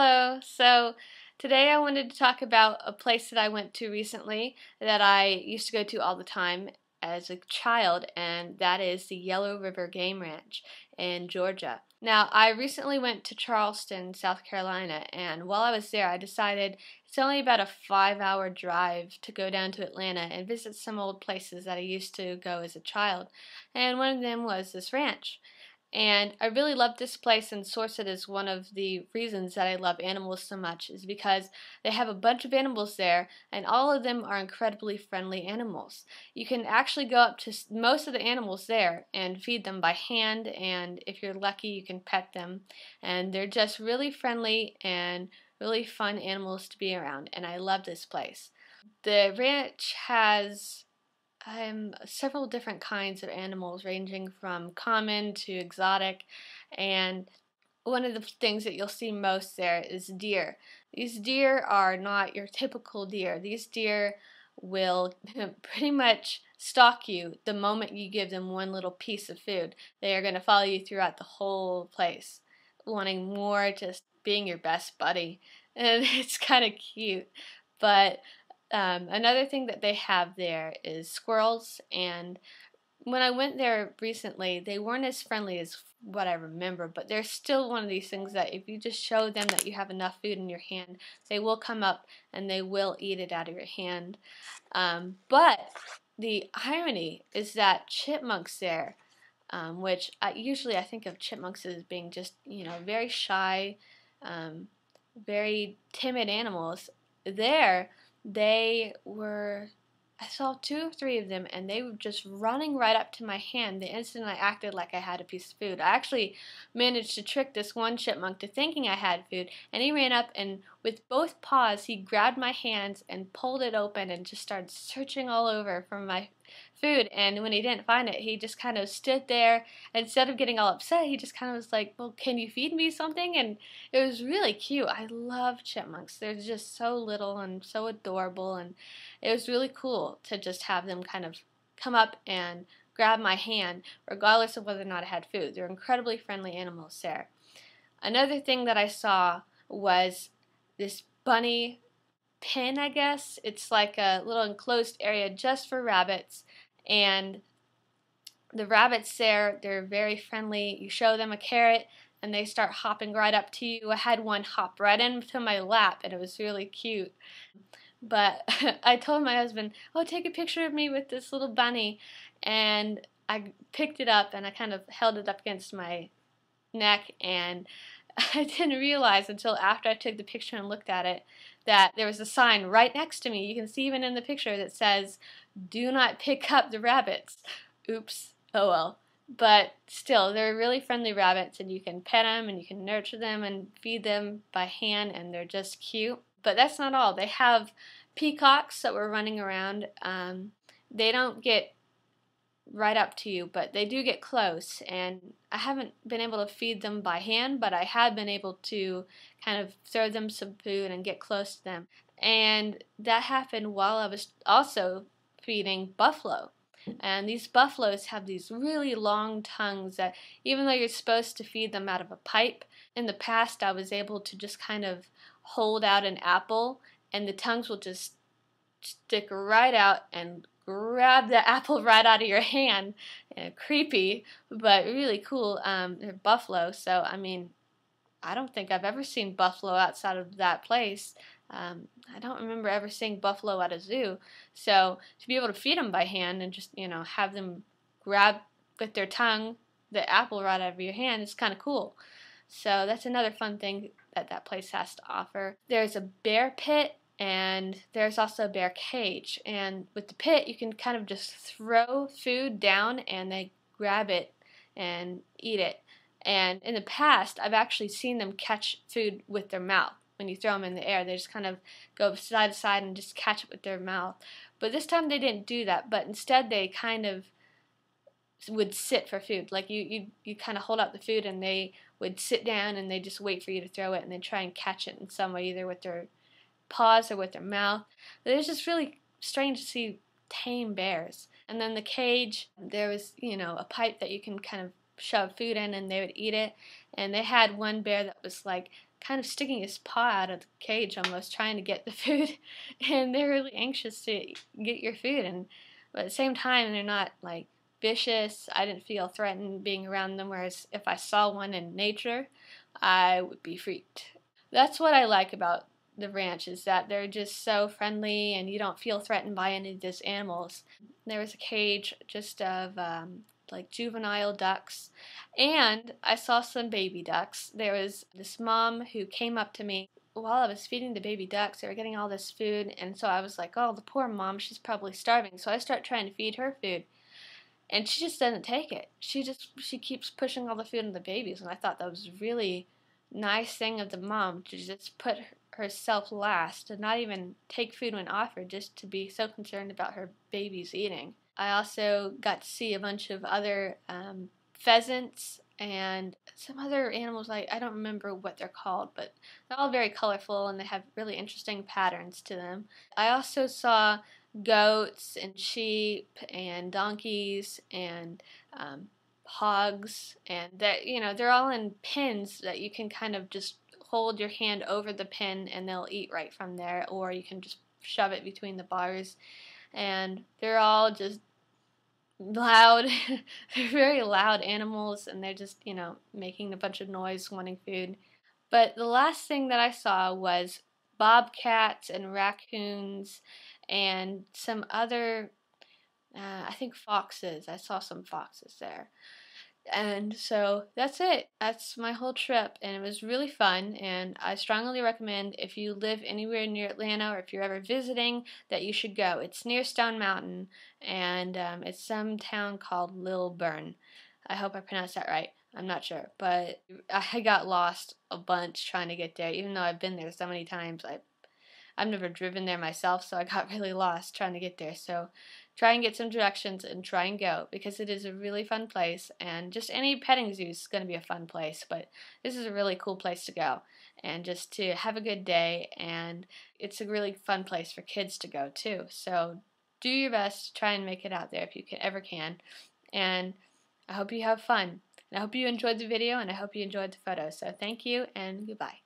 Hello. So today I wanted to talk about a place that I went to recently that I used to go to all the time as a child, and that is the Yellow River Game Ranch in Georgia. Now, I recently went to Charleston, South Carolina, and while I was there, I decided it's only about a 5-hour drive to go down to Atlanta and visit some old places that I used to go as a child, and one of them was this ranch. And I really love this place and source it as one of the reasons that I love animals so much is because they have a bunch of animals there and all of them are incredibly friendly animals. You can actually go up to most of the animals there and feed them by hand, and if you're lucky you can pet them, and they're just really friendly and really fun animals to be around, and I love this place. The ranch has several different kinds of animals ranging from common to exotic, and one of the things that you'll see most there is deer. These deer are not your typical deer. These deer will pretty much stalk you the moment you give them one little piece of food. They are going to follow you throughout the whole place, wanting more, just being your best buddy. And it's kind of cute. But another thing that they have there is squirrels, and when I went there recently, they weren't as friendly as what I remember, but they're still one of these things that if you just show them that you have enough food in your hand, they will come up and they will eat it out of your hand. But the irony is that chipmunks there, which usually I think of chipmunks as being just, very shy, very timid animals, there I saw 2 or 3 of them, and they were just running right up to my hand the instant I acted like I had a piece of food. I actually managed to trick this one chipmunk to thinking I had food, and he ran up and with both paws he grabbed my hands and pulled it open and just started searching all over for my food. And when he didn't find it, he just kind of stood there. Instead of getting all upset, he just kind of was like, well, can you feed me something? And it was really cute. I love chipmunks. They're just so little and so adorable, and it was really cool to just have them kind of come up and grab my hand regardless of whether or not I had food. They're incredibly friendly animals there. Another thing that I saw was this bunny pen, I guess. It's like a little enclosed area just for rabbits, and the rabbits there, they're very friendly. You show them a carrot and they start hopping right up to you. I had one hop right into my lap and it was really cute. But I told my husband, oh, take a picture of me with this little bunny, and I picked it up and I kind of held it up against my neck, and I didn't realize until after I took the picture and looked at it that there was a sign right next to me. You can see even in the picture that says, do not pick up the rabbits. Oops. Oh well. But still, they're really friendly rabbits, and you can pet them and you can nurture them and feed them by hand, and they're just cute. But that's not all. They have peacocks that were running around. They don't get right up to you, but they do get close, and I haven't been able to feed them by hand, but I have been able to kind of throw them some food and get close to them. And that happened while I was also feeding buffalo. And these buffaloes have these really long tongues that even though you're supposed to feed them out of a pipe, in the past I was able to just kind of hold out an apple and the tongues will just stick right out and grab the apple right out of your hand. Creepy, but really cool. They're buffalo, so I mean, I don't think I've ever seen buffalo outside of that place. I don't remember ever seeing buffalo at a zoo, so to be able to feed them by hand and just, have them grab with their tongue the apple right out of your hand is kind of cool. So that's another fun thing that place has to offer. There's a bear pit, and there's also a bear cage, and with the pit you can kind of just throw food down and they grab it and eat it. And in the past I've actually seen them catch food with their mouth. When you throw them in the air, they just kind of go side to side and just catch it with their mouth. But this time they didn't do that, but instead they kind of would sit for food. Like you kind of hold out the food and they would sit down and they just wait for you to throw it and then try and catch it in some way, either with their paws or with their mouth. But it's just really strange to see tame bears. And then the cage, there was, a pipe that you can kind of shove food in and they would eat it. And they had one bear that was like kind of sticking his paw out of the cage almost, trying to get the food. And they're really anxious to get your food, but at the same time they're not like vicious. I didn't feel threatened being around them, whereas if I saw one in nature, I would be freaked. That's what I like about the ranch, is that they're just so friendly and you don't feel threatened by any of these animals. There was a cage just of like juvenile ducks, and I saw some baby ducks. There was this mom who came up to me while I was feeding the baby ducks. They were getting all this food, and so I was like, oh, the poor mom, she's probably starving. So I start trying to feed her food, and she just doesn't take it. She keeps pushing all the food on the babies, and I thought that was a really nice thing of the mom to just put herself last and not even take food when offered, just to be so concerned about her babies eating. I also got to see a bunch of other pheasants and some other animals. I don't remember what they're called, but they're all very colorful and they have really interesting patterns to them. I also saw goats and sheep and donkeys and hogs, and they're all in pens that you can kind of just hold your hand over the pen and they'll eat right from there, or you can just shove it between the bars. And they're all just loud. They're very loud animals, and they're just making a bunch of noise wanting food. But the last thing that I saw was bobcats and raccoons and some other I think foxes. I saw some foxes there. And so that's it. That's my whole trip, and it was really fun, and I strongly recommend, if you live anywhere near Atlanta or if you're ever visiting, that you should go. It's near Stone Mountain, and it's some town called Lilburn. I hope I pronounced that right. I'm not sure, but I got lost a bunch trying to get there, even though I've been there so many times. I've never driven there myself, so I got really lost trying to get there. So try and get some directions and try and go, because it is a really fun place, and just any petting zoo is going to be a fun place, but this is a really cool place to go and just to have a good day, and it's a really fun place for kids to go too. So do your best to try and make it out there if you ever can, and I hope you have fun. And I hope you enjoyed the video, and I hope you enjoyed the photos. So thank you, and goodbye.